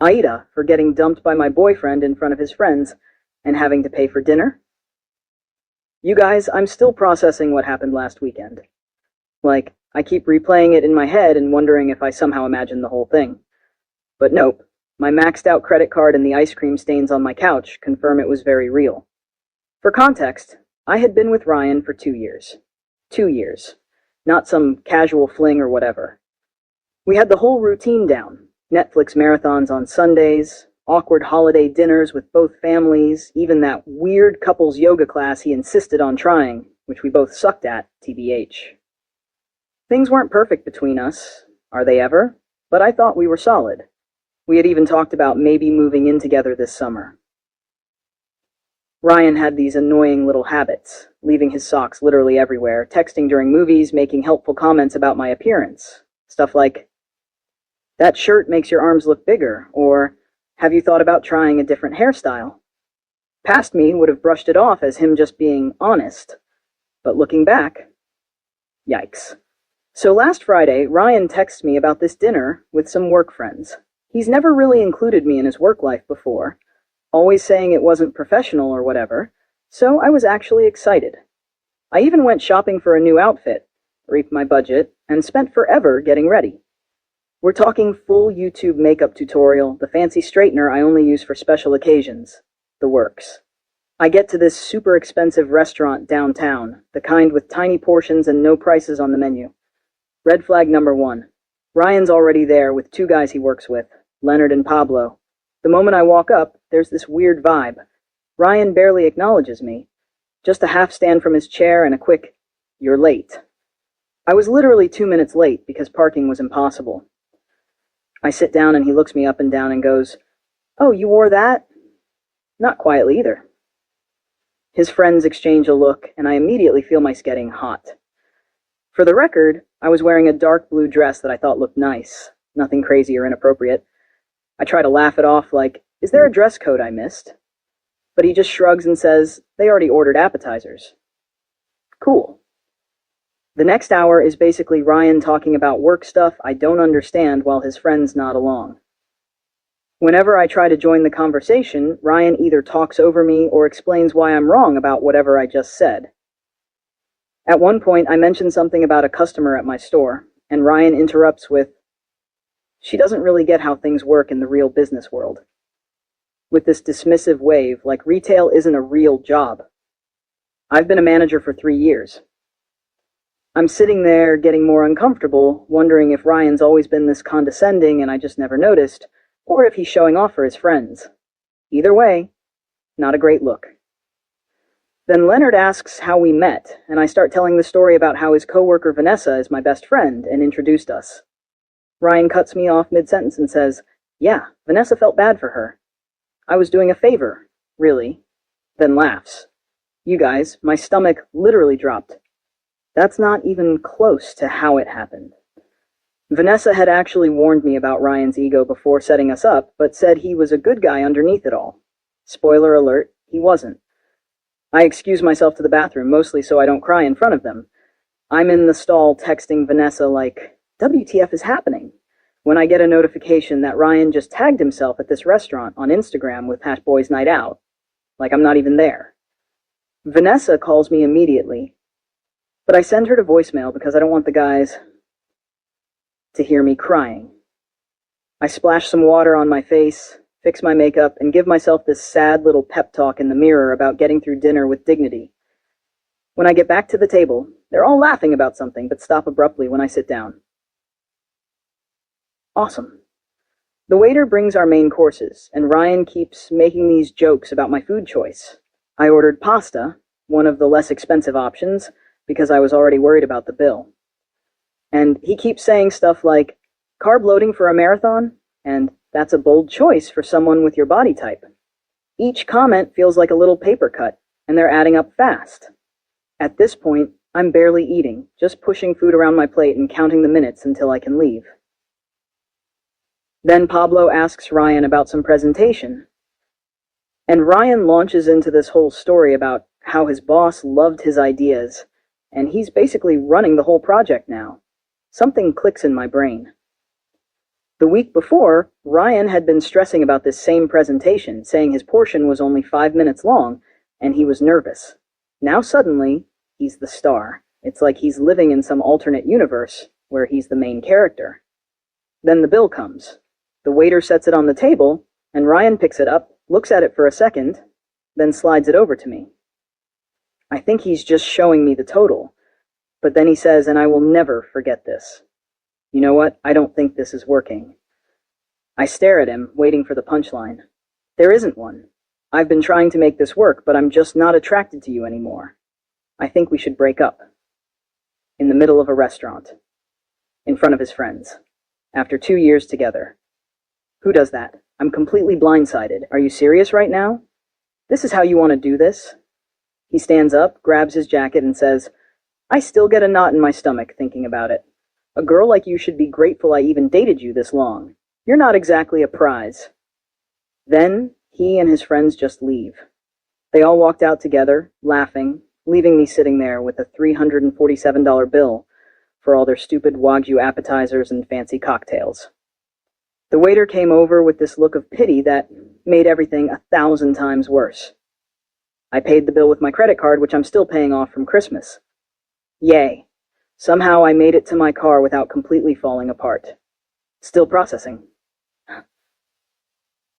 AITA for getting dumped by my boyfriend in front of his friends and having to pay for dinner. You guys, I'm still processing what happened last weekend. Like, I keep replaying it in my head and wondering if I somehow imagined the whole thing. But nope, my maxed out credit card and the ice cream stains on my couch confirm it was very real. For context, I had been with Ryan for 2 years. 2 years. Not some casual fling or whatever. We had the whole routine down. Netflix marathons on Sundays, awkward holiday dinners with both families, even that weird couples yoga class he insisted on trying, which we both sucked at, TBH. Things weren't perfect between us, are they ever? But I thought we were solid. We had even talked about maybe moving in together this summer. Ryan had these annoying little habits, leaving his socks literally everywhere, texting during movies, making helpful comments about my appearance. Stuff like, "That shirt makes your arms look bigger," or, "Have you thought about trying a different hairstyle?" Past me would have brushed it off as him just being honest. But looking back, yikes. So last Friday, Ryan texts me about this dinner with some work friends. He's never really included me in his work life before, always saying it wasn't professional or whatever, so I was actually excited. I even went shopping for a new outfit, reaped my budget, and spent forever getting ready. We're talking full YouTube makeup tutorial, the fancy straightener I only use for special occasions, the works. I get to this super expensive restaurant downtown, the kind with tiny portions and no prices on the menu. Red flag number 1. Ryan's already there with 2 guys he works with, Leonard and Pablo. The moment I walk up, there's this weird vibe. Ryan barely acknowledges me. Just a half stand from his chair and a quick, "You're late." I was literally 2 minutes late because parking was impossible. I sit down and he looks me up and down and goes, "Oh, you wore that?" Not quietly either. His friends exchange a look, and I immediately feel my getting hot. For the record, I was wearing a dark blue dress that I thought looked nice. Nothing crazy or inappropriate. I try to laugh it off like, "Is there a dress code I missed?" But he just shrugs and says, "They already ordered appetizers." Cool. The next hour is basically Ryan talking about work stuff I don't understand while his friends nod along. Whenever I try to join the conversation, Ryan either talks over me or explains why I'm wrong about whatever I just said. At one point, I mention something about a customer at my store, and Ryan interrupts with, "She doesn't really get how things work in the real business world." With this dismissive wave, like retail isn't a real job. I've been a manager for 3 years. I'm sitting there getting more uncomfortable, wondering if Ryan's always been this condescending and I just never noticed, or if he's showing off for his friends. Either way, not a great look. Then Leonard asks how we met, and I start telling the story about how his coworker Vanessa is my best friend and introduced us. Ryan cuts me off mid-sentence and says, "Yeah, Vanessa felt bad for her. I was doing a favor, really," then laughs. You guys, my stomach literally dropped. That's not even close to how it happened. Vanessa had actually warned me about Ryan's ego before setting us up, but said he was a good guy underneath it all. Spoiler alert, he wasn't. I excuse myself to the bathroom, mostly so I don't cry in front of them. I'm in the stall texting Vanessa like, "WTF is happening?" when I get a notification that Ryan just tagged himself at this restaurant on Instagram with #boys night out. Like I'm not even there. Vanessa calls me immediately, but I send her to voicemail because I don't want the guys to hear me crying. I splash some water on my face, fix my makeup, and give myself this sad little pep talk in the mirror about getting through dinner with dignity. When I get back to the table, they're all laughing about something, but stop abruptly when I sit down. Awesome. The waiter brings our main courses, and Ryan keeps making these jokes about my food choice. I ordered pasta, one of the less expensive options, because I was already worried about the bill. And he keeps saying stuff like, "Carb loading for a marathon?" and "That's a bold choice for someone with your body type." Each comment feels like a little paper cut, and they're adding up fast. At this point, I'm barely eating, just pushing food around my plate and counting the minutes until I can leave. Then Pablo asks Ryan about some presentation. And Ryan launches into this whole story about how his boss loved his ideas, and he's basically running the whole project now. Something clicks in my brain. The week before, Ryan had been stressing about this same presentation, saying his portion was only 5 minutes long, and he was nervous. Now suddenly, he's the star. It's like he's living in some alternate universe where he's the main character. Then the bill comes. The waiter sets it on the table, and Ryan picks it up, looks at it for a second, then slides it over to me. I think he's just showing me the total, but then he says, and I will never forget this. You know what? I don't think this is working. I stare at him, waiting for the punchline. There isn't one. I've been trying to make this work, but I'm just not attracted to you anymore. I think we should break up. In the middle of a restaurant. In front of his friends. After 2 years together. Who does that? I'm completely blindsided. Are you serious right now? This is how you want to do this? He stands up, grabs his jacket, and says, I still get a knot in my stomach thinking about it. A girl like you should be grateful I even dated you this long. You're not exactly a prize. Then, he and his friends just leave. They all walked out together, laughing, leaving me sitting there with a $347 bill for all their stupid Wagyu appetizers and fancy cocktails. The waiter came over with this look of pity that made everything 1,000 times worse. I paid the bill with my credit card, which I'm still paying off from Christmas. Yay. Somehow I made it to my car without completely falling apart. Still processing.